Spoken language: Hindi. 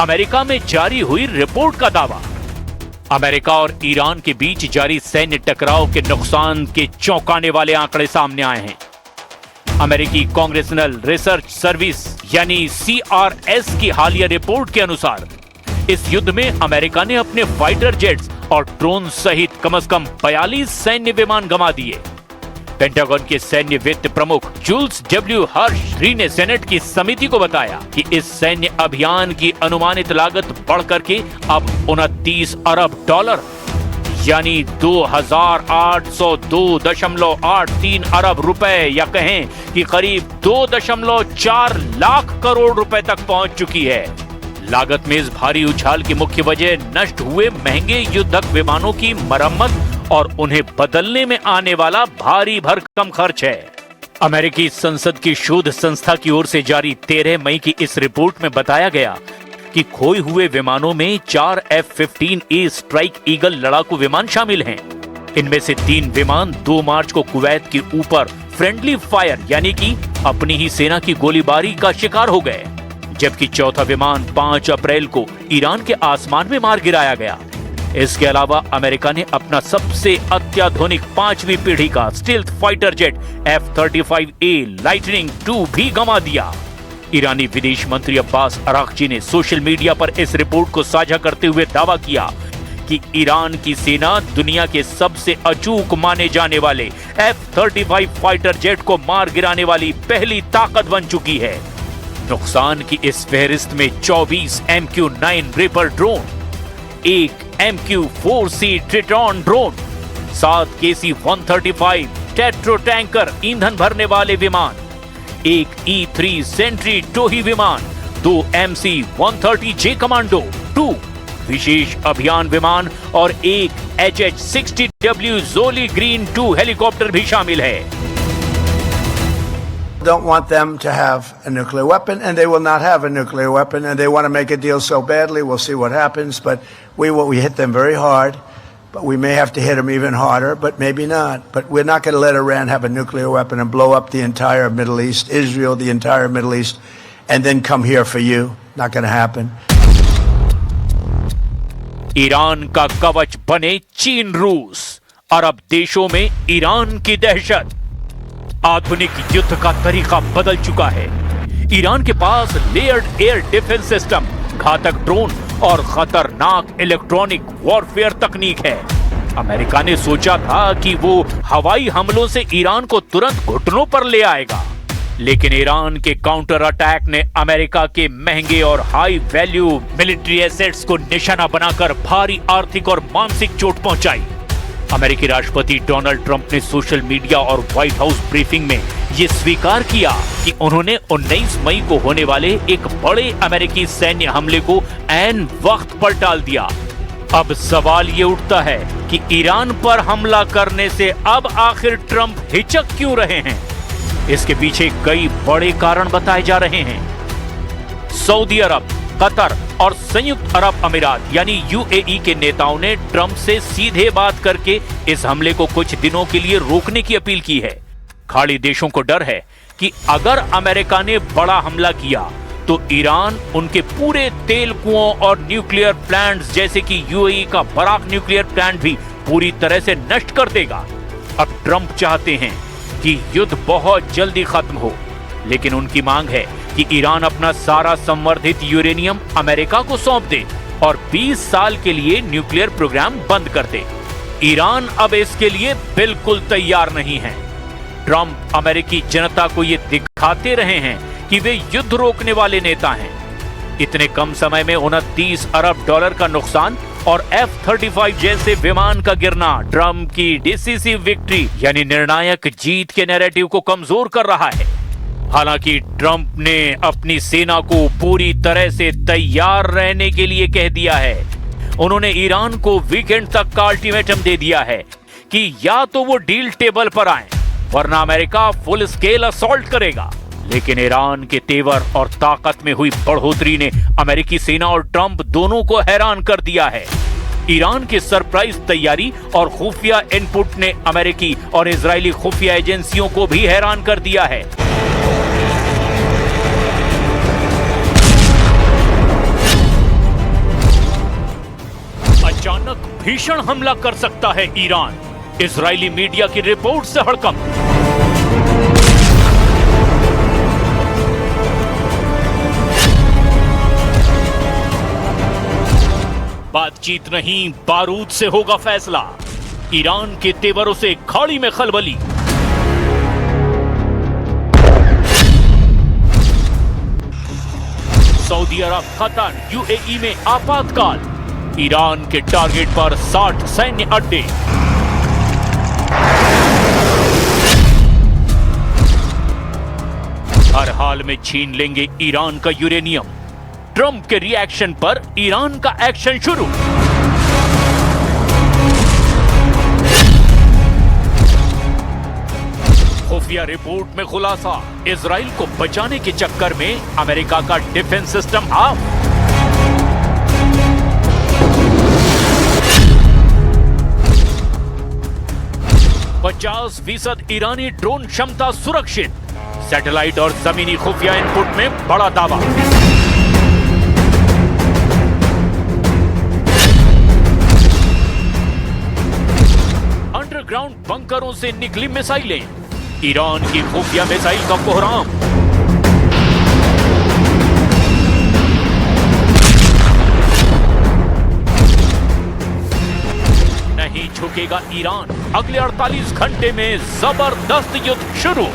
अमेरिका में जारी हुई रिपोर्ट का दावा। अमेरिका और ईरान के बीच जारी सैन्य टकराव के नुकसान के चौंकाने वाले आंकड़े सामने आए हैं। अमेरिकी कांग्रेसनल रिसर्च सर्विस यानी CRS की हालिया रिपोर्ट के अनुसार इस युद्ध में अमेरिका ने अपने फाइटर जेट्स और ड्रोन सहित कम से कम 42 सैन्य विमान गंवा दिए। पेंटागन के सैन्य वित्त प्रमुख जूल्स W. हर्श ने सेनेट की समिति को बताया कि इस सैन्य अभियान की अनुमानित लागत बढ़कर के अब $29 अरब यानी 2,802.83 अरब रुपए या कहें कि करीब 2.4 लाख करोड़ रुपए तक पहुंच चुकी है। लागत में इस भारी उछाल की मुख्य वजह नष्ट हुए महंगे युद्धक विमानों की मरम्मत और उन्हें बदलने में आने वाला भारी भरकम खर्च है। अमेरिकी संसद की शोध संस्था की ओर से जारी 13 मई की इस रिपोर्ट में बताया गया कि खोए हुए विमानों में 4 F-15A स्ट्राइक ईगल लड़ाकू विमान शामिल हैं। इनमें से 3 विमान 2 मार्च को कुवैत के ऊपर फ्रेंडली फायर यानी कि अपनी ही सेना की गोलीबारी का शिकार हो गए, जबकि चौथा विमान 5 अप्रैल को ईरान के आसमान में मार गिराया गया। इसके अलावा अमेरिका ने अपना सबसे अत्याधुनिक 5वीं पीढ़ी का stealth fighter jet F-35A lightning II भी गंवा दिया। ईरानी विदेश मंत्री अब्बास अरागची ने सोशल मीडिया पर इस रिपोर्ट को साझा करते हुए दावा किया कि ईरान की सेना दुनिया के सबसे अचूक माने जाने वाले F-35 फाइटर जेट को मार गिराने वाली पहली ताकत बन चुकी है। नुकसान की इस फहरिस्त में 24 MQ-9 Reaper drone, 1 MQ-4C Triton drone, 7 KC-135 टेट्रो टैंकर ईंधन भरने वाले विमान, 1 E-3 सेंट्री टोही विमान, 2 MC-130J कमांडो 2 विशेष अभियान विमान और 1 HH-60W जोली ग्रीन 2 हेलीकॉप्टर भी शामिल है। Don't want them to have a nuclear weapon, and they will not have a nuclear weapon, and they want to make a deal so badly. We'll see what happens, but we hit them very hard, but we may have to hit them even harder, but maybe not. But we're not going to let Iran have a nuclear weapon and blow up the entire Middle East, Israel, the entire Middle East, and then come here for you. Not going to happen. Iran का कवच बने चीन, रूस, अरब देशों में ईरान की दहशत। आधुनिक युद्ध का तरीका बदल चुका है। ईरान के पास लेयर्ड एयर डिफेंस सिस्टम, घातक ड्रोन और खतरनाक इलेक्ट्रॉनिक वॉरफेयर तकनीक है। अमेरिका ने सोचा था कि वो हवाई हमलों से ईरान को तुरंत घुटनों पर ले आएगा, लेकिन ईरान के काउंटर अटैक ने अमेरिका के महंगे और हाई वैल्यू मिलिट्री एसेट्स को निशाना बनाकर भारी आर्थिक और मानसिक चोट पहुंचाई। अमेरिकी राष्ट्रपति डोनाल्ड ट्रंप ने सोशल मीडिया और व्हाइट हाउस ब्रीफिंग में यह स्वीकार किया कि उन्होंने 19 मई को होने वाले एक बड़े अमेरिकी सैन्य हमले को ऐन वक्त पर टाल दिया। अब सवाल ये उठता है कि ईरान पर हमला करने से अब आखिर ट्रंप हिचक क्यों रहे हैं? इसके पीछे कई बड़े कारण बताए जा रहे हैं। सऊदी अरब, कतर और संयुक्त अरब अमीरात यानी UAE के नेताओं ने ट्रंप से सीधे बात करके इस हमले को कुछ दिनों के लिए रोकने की अपील की है। खाड़ी देशों को डर है कि अगर अमेरिका ने बड़ा हमला किया तो ईरान उनके पूरे तेल कुओं और न्यूक्लियर प्लांट्स जैसे कि UAE का बराक न्यूक्लियर प्लांट भी पूरी तरह से नष्ट कर देगा। अब ट्रंप चाहते हैं कि युद्ध बहुत जल्दी खत्म हो, लेकिन उनकी मांग है कि ईरान अपना सारा संवर्धित यूरेनियम अमेरिका को सौंप दे और 20 साल के लिए न्यूक्लियर प्रोग्राम बंद कर दे। ईरान अब इसके लिए बिल्कुल तैयार नहीं है। ट्रंप अमेरिकी जनता को ये दिखाते रहे हैं कि वे युद्ध रोकने वाले नेता हैं। इतने कम समय में $29 अरब का नुकसान और F-35 जैसे विमान का गिरना ट्रंप की डिसिसिव विक्ट्री यानी निर्णायक जीत के नैरेटिव को कमजोर कर रहा है। हालांकि ट्रंप ने अपनी सेना को पूरी तरह से तैयार रहने के लिए कह दिया है। उन्होंने ईरान को वीकेंड तक का अल्टीमेटम दे दिया है कि या तो वो डील टेबल पर आए वरना अमेरिका फुल स्केल असॉल्ट करेगा। लेकिन ईरान के तेवर और ताकत में हुई बढ़ोतरी ने अमेरिकी सेना और ट्रंप दोनों को हैरान कर दिया है। ईरान की सरप्राइज तैयारी और खुफिया इनपुट ने अमेरिकी और इजरायली खुफिया एजेंसियों को भी हैरान कर दिया है। भीषण हमला कर सकता है ईरान। इजरायली मीडिया की रिपोर्ट से हड़कंप। बातचीत नहीं, बारूद से होगा फैसला। ईरान के तेवरों से खाड़ी में खलबली। सऊदी अरब, कतर, यूएई में आपातकाल। ईरान के टारगेट पर 60 सैन्य अड्डे। हर हाल में छीन लेंगे ईरान का यूरेनियम। ट्रंप के रिएक्शन पर ईरान का एक्शन शुरू। खुफिया रिपोर्ट में खुलासा, इजराइल को बचाने के चक्कर में अमेरिका का defence system of. %50 Irani drone क्षमता सुरक्षित। सैटेलाइट और जमीनी खुफिया इनपुट में बड़ा दावा। अंडरग्राउंड बंकरों से निकली मिसाइलें। ईरान की खुफिया मिसाइल का कोहराम। नहीं झुकेगा ईरान, अगले 48 घंटे में जबरदस्त युद्ध शुरू।